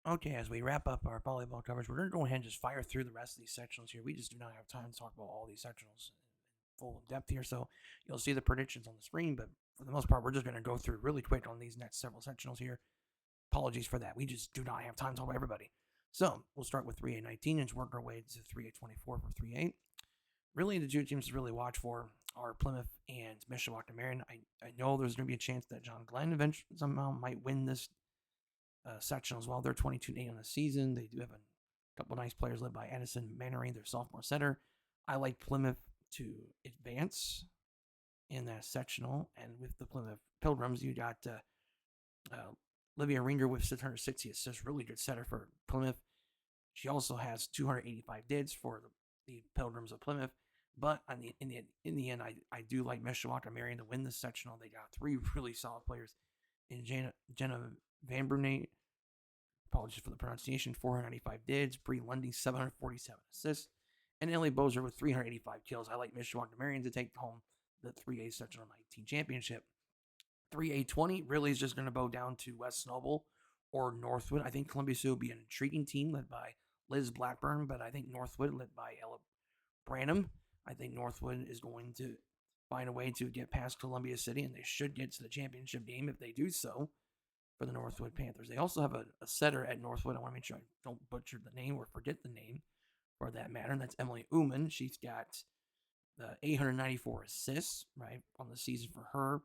Okay, as we wrap up our volleyball coverage, we're going to go ahead and just fire through the rest of these sectionals here. We just do not have time to talk about all these sectionals in full depth here, so you'll see the predictions on the screen, but for the most part, we're just going to go through really quick on these next several sectionals here. Apologies for that. We just do not have time to talk about everybody. So we'll start with 3A-19 and work our way to 3A-24 for 3A. Really, the two teams to really watch for are Plymouth and Mishawaka Marion. I know there's going to be a chance that John Glenn eventually somehow might win this section as well. They're 22-8 on the season. They do have a couple nice players led by Addison Mannering, their sophomore center. I like Plymouth to advance in that sectional. And with the Plymouth Pilgrims, you got Olivia Ringer with 660 assists, really good setter for Plymouth. She also has 285 dids for the Pilgrims of Plymouth. But in the end, I do like Mishawaka Marion to win this sectional. They got three really solid players in Jenna Van Brunate, apologies for the pronunciation, 495 dids, Bree Lundy, 747 assists, and Ellie Bozer with 385 kills. I like Mishawaka Marion to take home the 3A Sectional 19 championship. 3A20 really is just going to bow down to West Noble or Northwood. I think Columbia Sioux will be an intriguing team led by Liz Blackburn, but I think Northwood led by Ella Branham. I think Northwood is going to find a way to get past Columbia City, and they should get to the championship game if they do so for the Northwood Panthers. They also have a setter at Northwood. I want to make sure I don't butcher the name or forget the name for that matter, and that's Emily Uman. She's got the 894 assists, right, on the season for her.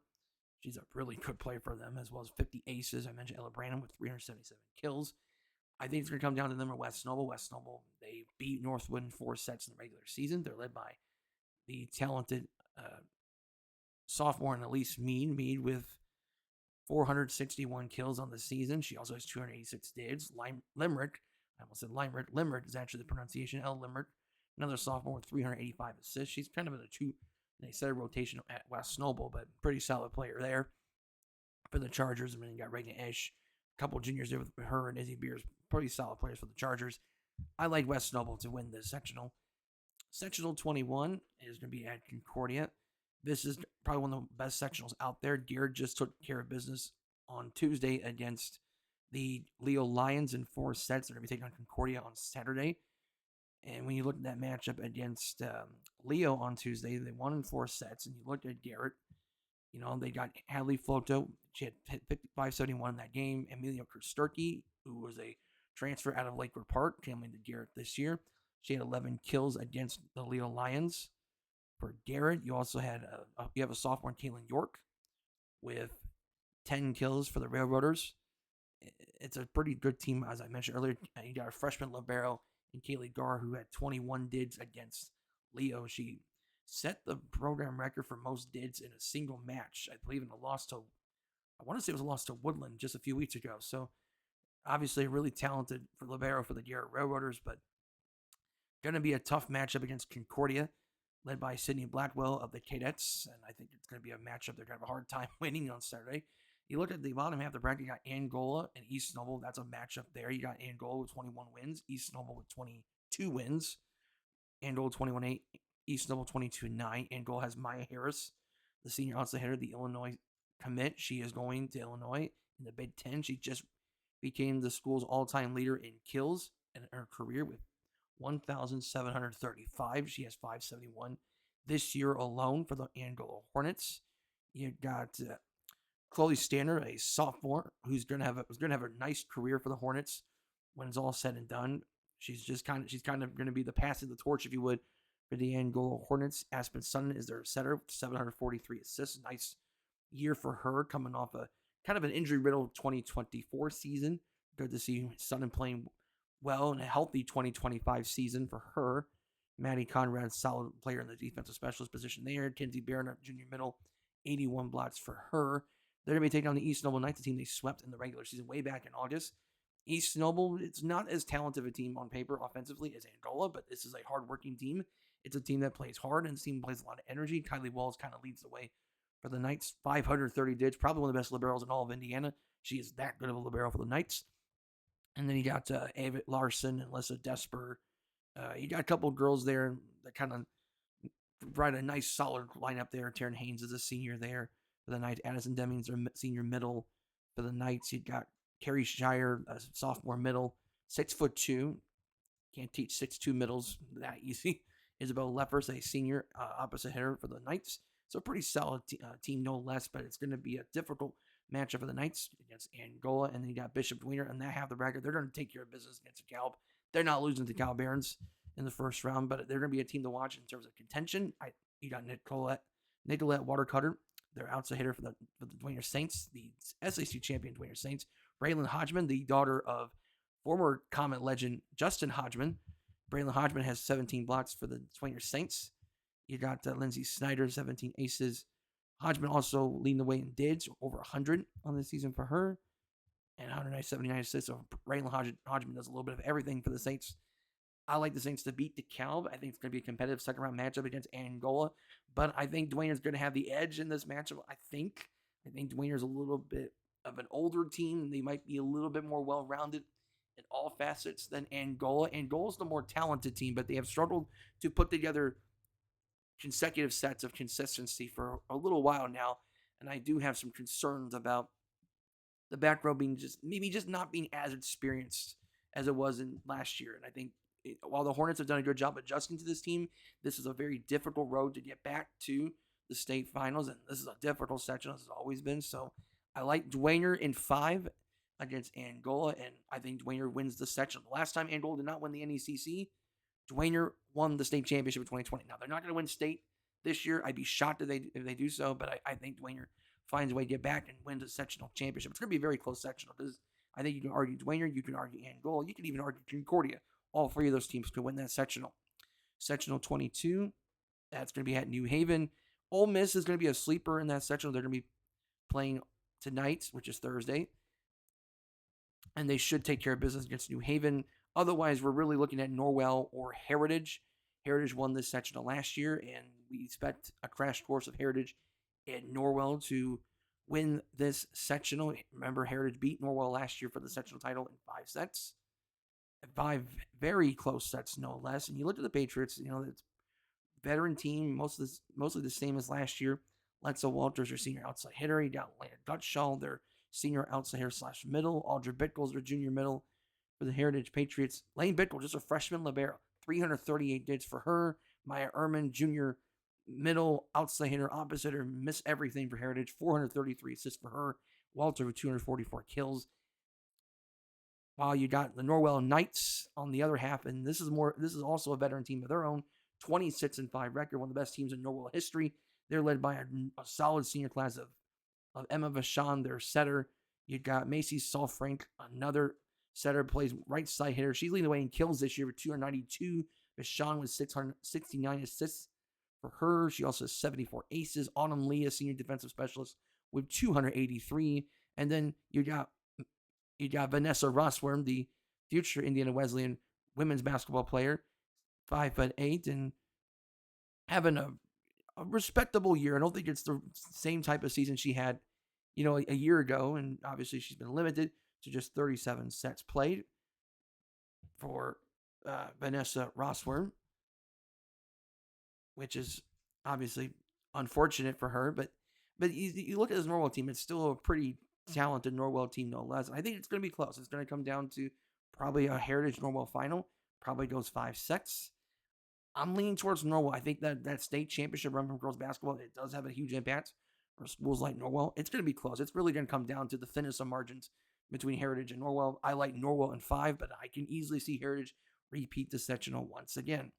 She's a really good player for them, as well as 50 aces. I mentioned Ella Branham with 377 kills. I think it's going to come down to them or West Noble. West Noble, they beat Northwood in 4 sets in the regular season. They're led by the talented sophomore Elise Mead. Mead with 461 kills on the season. She also has 286 dids. Limerick, I almost said Limerick. Limerick is actually the pronunciation. L. Limerick, another sophomore with 385 assists. She's kind of in a they said a rotation at West Noble, but pretty solid player there for the Chargers. And then you got Reagan Esch, a couple juniors there with her and Izzy Beers, pretty solid players for the Chargers. I like West Noble to win this sectional. Sectional 21 is going to be at Concordia. This is probably one of the best sectionals out there. Garrett just took care of business on Tuesday against the Leo Lions in 4 sets. They're going to be taking on Concordia on Saturday. And when you look at that matchup against Leo on Tuesday, they won in 4 sets. And you look at Garrett, they got Hadley Floto. She had hit 571 in that game. Emilio Kersturkey, who was a transfer out of Lakewood Park, came into Garrett this year. She had 11 kills against the Leo Lions. For Garrett, you also had you have a sophomore, Kaylin York, with 10 kills for the Railroaders. It's a pretty good team, as I mentioned earlier. You got a freshman libero and Kaylee Gar, who had 21 dids against Leo. She set the program record for most dids in a single match, I believe, in a loss to, I want to say it was a loss to Woodland just a few weeks ago. So obviously really talented for libero for the Garrett Railroaders, but going to be a tough matchup against Concordia, led by Sydney Blackwell of the Cadets, and I think it's going to be a matchup they're going to have a hard time winning on Saturday. You look at the bottom half of the bracket, you got Angola and East Noble. That's a matchup there. You got Angola with 21 wins, East Noble with 22 wins. Angola 21-8, East Noble 22-9. Angola has Maya Harris, the senior outside hitter, the Illinois commit. She is going to Illinois in the Big Ten. She just became the school's all-time leader in kills in her career with 1,735. She has 571 this year alone for the Angola Hornets. You got Chloe Stander, a sophomore, who's gonna have a nice career for the Hornets when it's all said and done. She's kind of going to be the passing the torch, if you would, for the Angola Hornets. Aspen Sutton is their setter with 743 assists. Nice year for her, coming off a kind of an injury-riddled 2024 season. Good to see Sutton playing well in a healthy 2025 season for her. Maddie Conrad, solid player in the defensive specialist position there. Kinsey Barron, junior middle, 81 blocks for her. They're going to be taking on the East Noble Knights, the team they swept in the regular season way back in August. East Noble, it's not as talented of a team on paper offensively as Angola, but this is a hard-working team. It's a team that plays hard, and this team plays a lot of energy. Kylie Walls kind of leads the way for the Knights. 530 dids, probably one of the best liberals in all of Indiana. She is that good of a libero for the Knights. And then you got Avit Larson and Lissa Desper. You got a couple of girls there that kind of provide a nice, solid lineup there. Taryn Haynes is a senior there for the Knights. Addison Deming's their senior middle for the Knights. You got Carrie Shire, a sophomore middle, 6'2". Can't teach 6'2" middles that easy. Isabel Leffers, a senior opposite hitter for the Knights. So a pretty solid team, no less, but it's going to be a difficult matchup for the Knights against Angola. And then you got Bishop Dweiner, and they have the record. They're going to take care of business against the Cal. They're not losing to Cal Barons in the first round, but they're going to be a team to watch in terms of contention. You got Nicolette Watercutter, their outside hitter for the Dweiner Saints, the SAC champion Dweiner Saints. Braylon Hodgman, the daughter of former Comet legend Justin Hodgman. Braylon Hodgman has 17 blocks for the Dweiner Saints. You got Lindsay Snyder, 17 aces. Hodgman also leading the way in dids, over 100 on the season for her, and 179 assists. So Braylon Hodgman does a little bit of everything for the Saints. I like the Saints to beat DeKalb. I think it's going to be a competitive second-round matchup against Angola, but I think Dwayner's going to have the edge in this matchup. I think Dwayner's a little bit of an older team. They might be a little bit more well-rounded in all facets than Angola. Angola's the more talented team, but they have struggled to put together consecutive sets of consistency for a little while now, and I do have some concerns about the back row being maybe not being as experienced as it was in last year. And I think while the Hornets have done a good job adjusting to this team, this is a very difficult road to get back to the state finals, and this is a difficult section as it's always been. So I like Dwayner in 5 against Angola, and I think Dwayner wins the section. The last time Angola did not win the NECC, Dwayner won the state championship in 2020. Now, they're not going to win state this year. I'd be shocked if they do so, but I think Dwayner finds a way to get back and win the sectional championship. It's going to be a very close sectional because I think you can argue Dwayner, you can argue Angola, you can even argue Concordia. All 3 of those teams could win that sectional. Sectional 22, that's going to be at New Haven. Ole Miss is going to be a sleeper in that sectional. They're going to be playing tonight, which is Thursday, and they should take care of business against New Haven. Otherwise, we're really looking at Norwell or Heritage. Heritage won this sectional last year, and we expect a crash course of Heritage and Norwell to win this sectional. Remember, Heritage beat Norwell last year for the sectional title in 5 sets. 5 very close sets, no less. And you look at the Patriots, it's veteran team, mostly the same as last year. Letza Walters, their senior outside hitter. You got Lana Gutschall, their senior outside hitter / middle. Audra Bickles, their junior middle for the Heritage Patriots. Lane Bickle, just a freshman libero. 338 dids for her. Maya Ehrman, junior middle outside hitter, opposite her, miss everything for Heritage. 433 assists for her. Walter with 244 kills. While you got the Norwell Knights on the other half, and this is also a veteran team of their own. 26-5 record, one of the best teams in Norwell history. They're led by a solid senior class of Emma Vachon, their setter. You got Macy Saul-Frank, another setter, plays right side hitter. She's leading the way in kills this year with 292. Vachon with 669 assists for her. She also has 74 aces. Autumn Lee, a senior defensive specialist, with 283. And then you got Vanessa Rossworm, the future Indiana Wesleyan women's basketball player, 5'8", and having a respectable year. I don't think it's the same type of season she had, a year ago. And obviously she's been limited to just 37 sets played for Vanessa Rossworm, which is obviously unfortunate for her. But you look at this Norwell team, it's still a pretty talented Norwell team, no less. I think it's going to be close. It's going to come down to probably a Heritage Norwell final. Probably goes 5 sets. I'm leaning towards Norwell. I think that state championship run from girls basketball, it does have a huge impact for schools like Norwell. It's going to be close. It's really going to come down to the thinness of margins between Heritage and Norwell. I like Norwell in 5, but I can easily see Heritage repeat the sectional once again.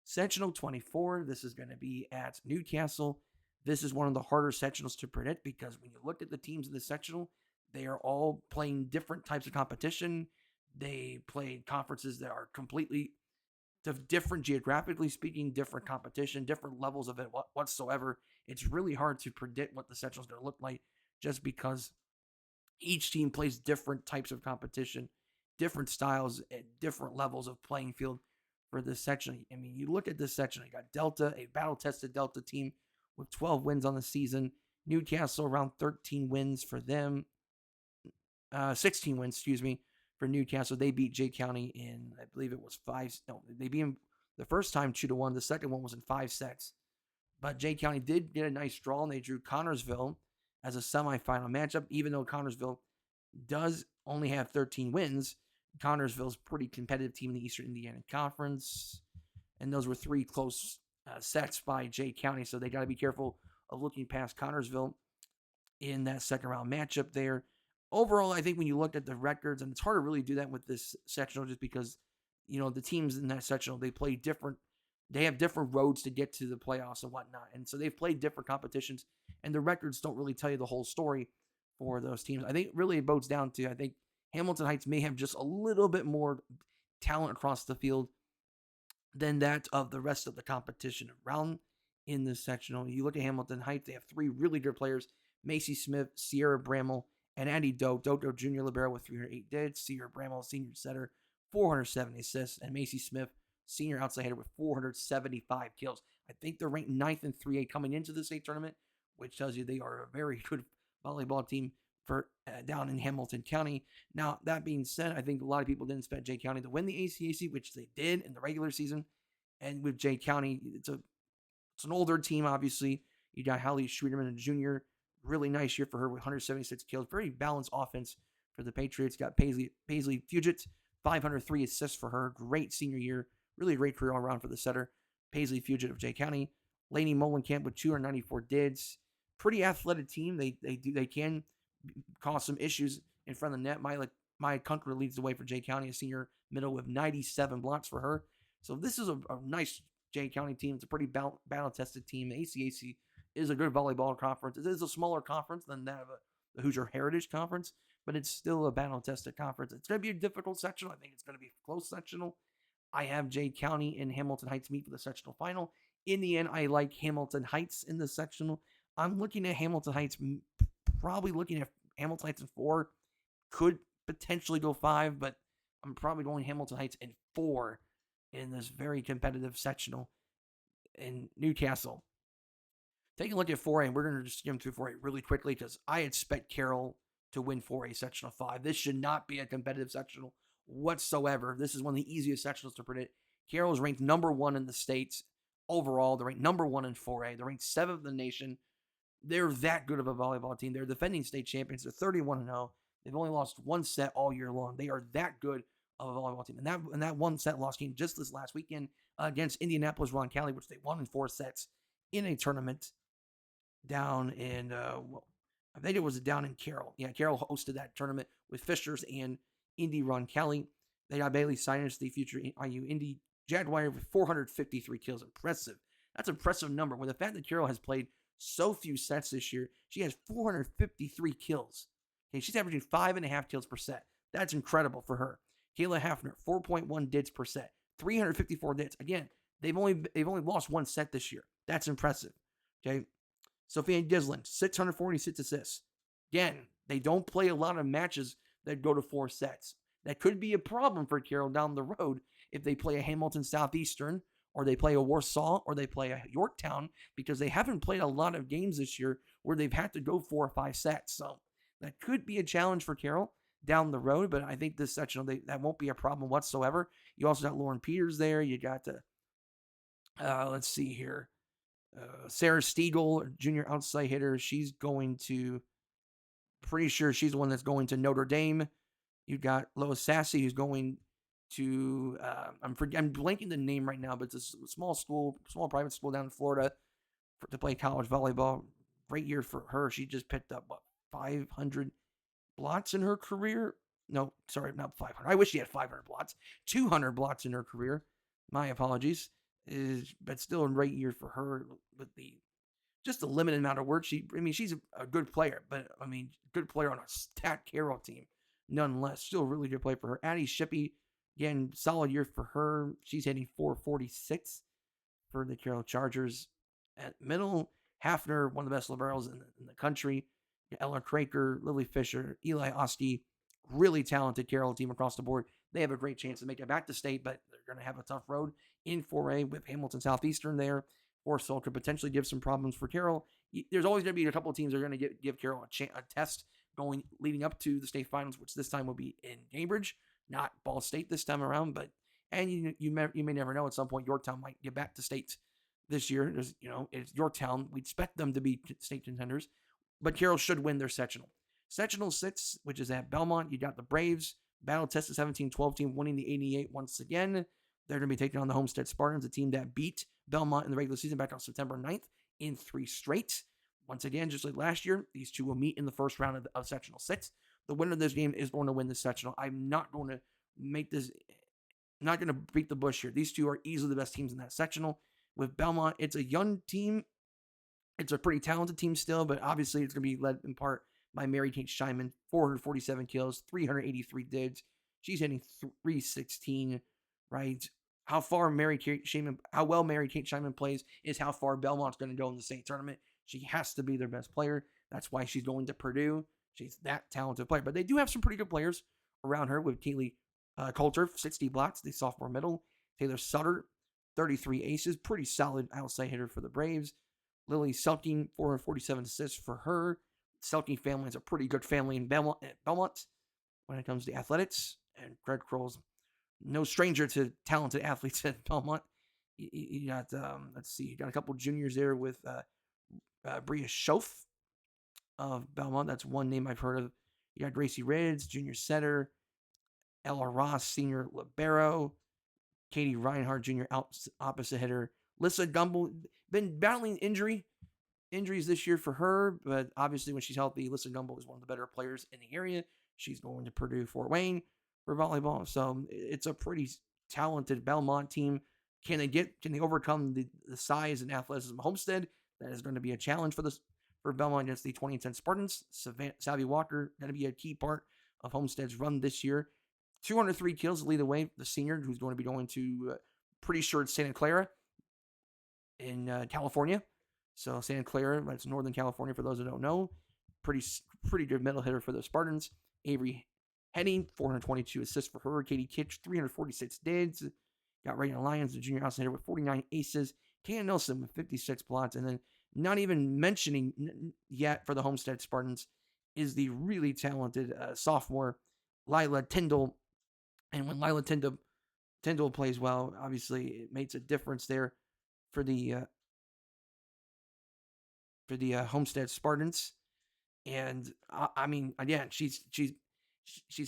Sectional 24, this is going to be at Newcastle. This is one of the harder sectionals to predict because when you look at the teams in the sectional, they are all playing different types of competition. They play conferences that are completely different, geographically speaking, different competition, different levels of it whatsoever. It's really hard to predict what the sectional is going to look like just because each team plays different types of competition, different styles, at different levels of playing field for this section. I mean, you look at this section, you got Delta, a battle-tested Delta team with 12 wins on the season. Newcastle around 13 wins for them. 16 wins, for Newcastle. They beat Jay County in, I believe it was 5. No, they beat them the first time 2-1. The second one was in 5 sets. But Jay County did get a nice draw, and they drew Connorsville as a semifinal matchup, even though Connorsville does only have 13 wins. Connorsville's a pretty competitive team in the Eastern Indiana Conference. And those were 3 close sets by Jay County, so they got to be careful of looking past Connorsville in that second round matchup there. Overall, I think when you look at the records, and it's hard to really do that with this sectional just because, the teams in that sectional, they play different. They have different roads to get to the playoffs and whatnot. And so they've played different competitions, and the records don't really tell you the whole story for those teams. I think really it bodes down to, I think Hamilton Heights may have just a little bit more talent across the field than that of the rest of the competition around in this sectional. You look at Hamilton Heights, they have 3 really good players: Macy Smith, Sierra Bramall, and Addie Doe. Doe Jr. Libero with 308 dids, Sierra Bramall, senior setter, 470 assists, and Macy Smith, senior outside hitter, with 475 kills. I think they're ranked 9th in 3A coming into the state tournament, which tells you they are a very good volleyball team for down in Hamilton County. Now, that being said, I think a lot of people didn't expect Jay County to win the ACAC, which they did in the regular season. And with Jay County, it's an older team, obviously. You got Hallie Schwederman, a junior. Really nice year for her with 176 kills. Very balanced offense for the Patriots. Got Paisley Fugit, 503 assists for her. Great senior year. Really great career all around for the setter. Paisley Fugit of Jay County. Lainey Molenkamp with 294 dids. Pretty athletic team. They can cause some issues in front of the net. Maya Kunker leads the way for Jay County, a senior middle with 97 blocks for her. So this is a nice Jay County team. It's a pretty battle-tested team. The ACAC is a good volleyball conference. It is a smaller conference than that of the Hoosier Heritage Conference, but it's still a battle-tested conference. It's going to be a difficult sectional. I think it's going to be a close sectional. I have Jay County and Hamilton Heights meet for the sectional final. In the end, I like Hamilton Heights in the sectional. I'm looking at Hamilton Heights, probably looking at Hamilton Heights in 4. Could potentially go 5, but I'm probably going Hamilton Heights in 4 in this very competitive sectional in Newcastle. Take a look at 4A, and we're going to just skim through 4A really quickly because I expect Carroll to win 4A Sectional 5. This should not be a competitive sectional whatsoever. This is one of the easiest sectionals to predict. Carroll is ranked number 1 in the states overall. They're ranked number 1 in 4A. They're ranked 7th in the nation. They're that good of a volleyball team. They're defending state champions. They're 31-0. They've only lost 1 set all year long. They are that good of a volleyball team. And that 1 set loss game just this last weekend against Indianapolis Roncalli, which they won in 4 sets in a tournament down in, I think it was down in Carroll. Yeah, Carroll hosted that tournament with Fishers and Indy Roncalli. They got Bailey Sinus, the future IU Indy Jaguar, with 453 kills. Impressive. That's an impressive number. With the fact that Carroll has played so few sets this year, she has 453 kills. Okay, she's averaging 5.5 kills per set. That's incredible for her. Kayla Hafner, 4.1 dids per set, 354 dids. Again, they've only lost 1 set this year. That's impressive. Okay, Sophia Gislin, 646 assists. Again, they don't play a lot of matches that go to 4 sets. That could be a problem for Carroll down the road if they play a Hamilton Southeastern, or they play a Warsaw, or they play a Yorktown, because they haven't played a lot of games this year where they've had to go 4 or 5 sets. So that could be a challenge for Carroll down the road, but I think this sectional, that won't be a problem whatsoever. You also got Lauren Peters there. You got, let's see here, Sarah Stiegel, junior outside hitter. She's going to, pretty sure she's the one that's going to Notre Dame. You got Lois Sassy, who's going to, I'm blanking the name right now, but it's a small private school down in Florida to play college volleyball. Great year for her. She just picked up, 500 blocks in her career? No, sorry, not 500. I wish she had 500 blocks. 200 blocks in her career. My apologies. But still a great year for her with just a limited amount of work. She's a good player, but good player on a stat Carroll team. Nonetheless, still a really good play for her. Addie Shippey, again, solid year for her. She's hitting 446 for the Carroll Chargers. At middle, Hafner, one of the best liberals in the country. Ella Craker, Lily Fisher, Eli Oski, really talented Carroll team across the board. They have a great chance to make it back to state, but they're going to have a tough road in 4A with Hamilton Southeastern there. Warsaw could potentially give some problems for Carroll. There's always going to be a couple of teams that are going to give Carroll a test leading up to the state finals, which this time will be in Cambridge, not Ball State this time around. And you may never know. At some point, Yorktown might get back to state this year. It's Yorktown. We expect them to be state contenders, but Carroll should win their sectional. Sectional 6, which is at Belmont, you got the Braves. Battle tested 17-12 team winning the 88 once again. They're going to be taking on the Homestead Spartans, a team that beat Belmont in the regular season back on September 9th in 3 straight. Once again, just like last year, these two will meet in the first round of Sectional 6. The winner of this game is going to win the Sectional. I'm not going to beat the bush here. These two are easily the best teams in that Sectional. With Belmont, it's a young team. It's a pretty talented team still, but obviously it's going to be led in part by Mary Kate Scheinman, 447 kills, 383 digs. She's hitting 316, right? How well Mary Kate Scheinman plays is how far Belmont's going to go in the state tournament. She has to be their best player. That's why she's going to Purdue. She's that talented player. But they do have some pretty good players around her with Kaylee Coulter, 60 blocks, the sophomore middle. Taylor Sutter, 33 aces. Pretty solid outside hitter for the Braves. Lily Selking, 447 assists for her. Selking family is a pretty good family in Belmont when it comes to athletics. And Greg Kroll's no stranger to talented athletes at Belmont. You got, you got a couple juniors there with Bria Schoaf of Belmont. That's one name I've heard of. You got Gracie Rids, junior setter. Ella Ross, senior libero. Katie Reinhardt, junior opposite hitter. Lissa Gumbel, been battling injuries this year for her, but obviously when she's healthy, Lissa Gumbel is one of the better players in the area. She's going to Purdue Fort Wayne for volleyball. So it's a pretty talented Belmont team. Can they overcome the size and athleticism of Homestead? That is going to be a challenge for Belmont against the 2010 Spartans. Savvy Walker going to be a key part of Homestead's run this year. 203 kills to lead the way. The senior who's going to be going to, pretty sure it's Santa Clara in California. So Santa Clara, that's Northern California for those who don't know. Pretty good middle hitter for the Spartans. Avery Henning, 422 assists for her. Katie Kitch, 346 digs. Got Reagan Lyons, the junior outside hitter, with 49 aces. Kayan Nelson with 56 blocks. And then not even mentioning yet for the Homestead Spartans is the really talented sophomore Lila Tyndall. And when Lila Tyndall plays well, obviously it makes a difference there for the Homestead Spartans. And I mean, again, she's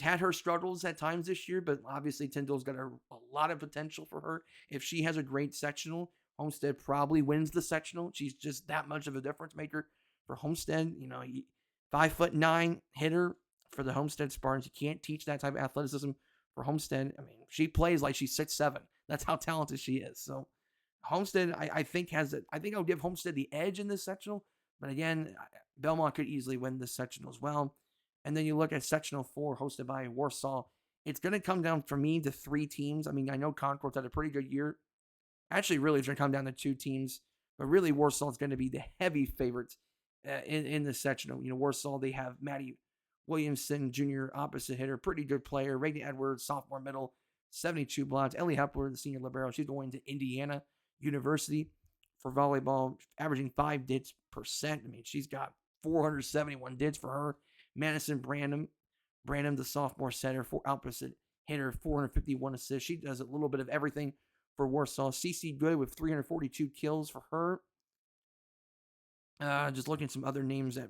had her struggles at times this year, but obviously Tyndall's got a lot of potential for her. If she has a great sectional, Homestead probably wins the sectional. She's just that much of a difference maker for Homestead. 5'9" hitter for the Homestead Spartans. You can't teach that type of athleticism for Homestead. I mean, she plays like she's 6'7". That's how talented she is. So Homestead, I think I'll give Homestead the edge in this sectional. But again, Belmont could easily win this sectional as well. And then you look at Sectional 4, hosted by Warsaw. It's going to come down for me to 3 teams. I mean, I know Concord's had a pretty good year. Actually, really, it's going to come down to 2 teams. But really, Warsaw is going to be the heavy favorites in the sectional. Warsaw, they have Maddie Williamson, junior opposite hitter, pretty good player. Reagan Edwards, sophomore middle, 72 blocks. Ellie Hepler, the senior libero, she's going to Indiana University for volleyball, averaging 5 dids percent. I mean, she's got 471 dids for her. Madison Branham, the sophomore center, opposite hitter, 451 assists. She does a little bit of everything for Warsaw. CC Good with 342 kills for her. Just looking at some other names at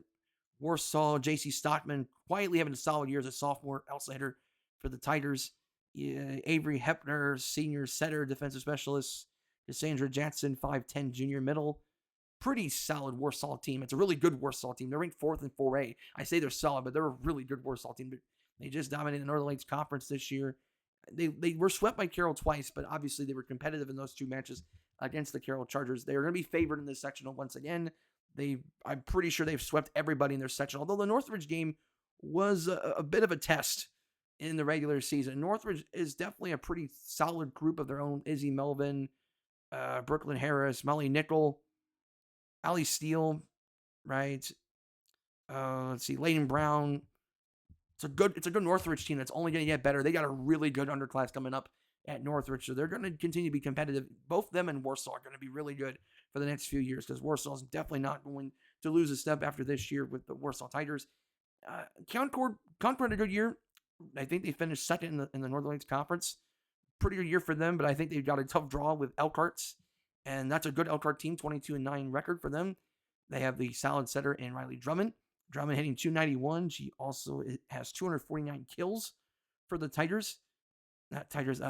Warsaw. JC Stockman quietly having a solid year as a sophomore outside hitter for the Tigers. Avery Hepner, senior setter, defensive specialist. Cassandra Jackson, 5'10", junior middle. Pretty solid Warsaw team. It's a really good Warsaw team. They're ranked 4th in 4A. I say they're solid, but they're a really good Warsaw team. They just dominated the Northern Lakes Conference this year. They were swept by Carroll twice, but obviously they were competitive in those 2 matches against the Carroll Chargers. They're going to be favored in this sectional once again. I'm pretty sure they've swept everybody in their sectional, although the Northridge game was a bit of a test in the regular season. Northridge is definitely a pretty solid group of their own. Izzy Melvin, Brooklyn Harris, Molly Nickel, Allie Steele, right? Let's see, Layden Brown. It's a good Northridge team that's only going to get better. They got a really good underclass coming up at Northridge, so they're going to continue to be competitive. Both them and Warsaw are going to be really good for the next few years because Warsaw is definitely not going to lose a step after this year with the Warsaw Tigers. Concord had a good year. I think they finished second in the Northern Lakes Conference. Pretty good year for them, but I think they've got a tough draw with Elkhart, and that's a good Elkhart team, 22-9 record for them. They have the solid setter in Riley Drummond. Drummond hitting 291. She also has 249 kills for the Tigers. Not Tigers.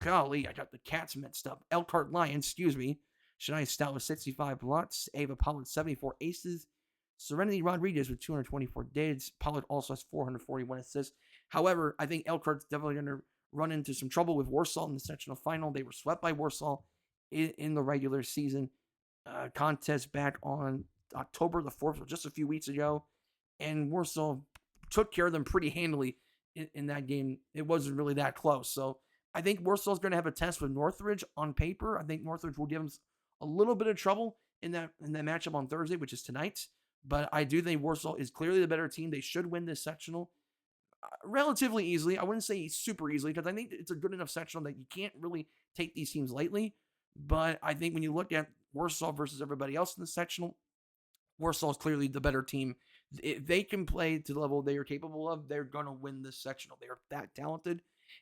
Golly, I got the Cats mixed up. Elkhart Lions, excuse me. Shania Stout with 65 blocks. Ava Pollard, 74 aces. Serenity Rodriguez with 224 digs. Pollard also has 441 assists. However, I think Elkhart's definitely going to run into some trouble with Warsaw in the sectional final. They were swept by Warsaw in the regular season contest back on October the 4th, just a few weeks ago. And Warsaw took care of them pretty handily in that game. It wasn't really that close. So I think Warsaw's going to have a test with Northridge on paper. I think Northridge will give them a little bit of trouble in that matchup on Thursday, which is tonight. But I do think Warsaw is clearly the better team. They should win this sectional relatively easily. I wouldn't say super easily because I think it's a good enough sectional that you can't really take these teams lightly. But I think when you look at Warsaw versus everybody else in the sectional, Warsaw is clearly the better team. If they can play to the level they are capable of, they're going to win this sectional. They are that talented.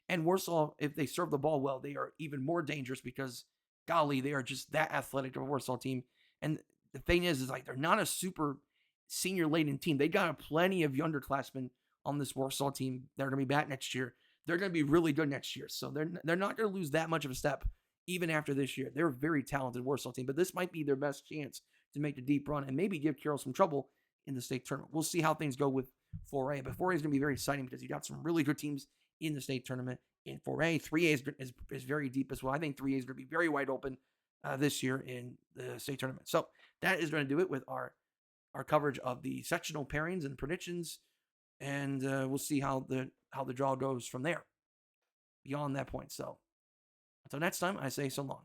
And Warsaw, if they serve the ball well, they are even more dangerous because, golly, they are just that athletic of a Warsaw team. And the thing is like they're not a super senior-laden team. They got plenty of underclassmen on this Warsaw team. They're going to be back next year. They're going to be really good next year. So they're not going to lose that much of a step even after this year. They're a very talented Warsaw team, but this might be their best chance to make a deep run and maybe give Carroll some trouble in the state tournament. We'll see how things go with 4A, but 4A is going to be very exciting because you got some really good teams in the state tournament in 4A. 3A is very deep as well. I think 3A is going to be very wide open this year in the state tournament. So that is going to do it with our coverage of the sectional pairings and predictions, and we'll see how the draw goes from there beyond that point. So until next time, I say so long.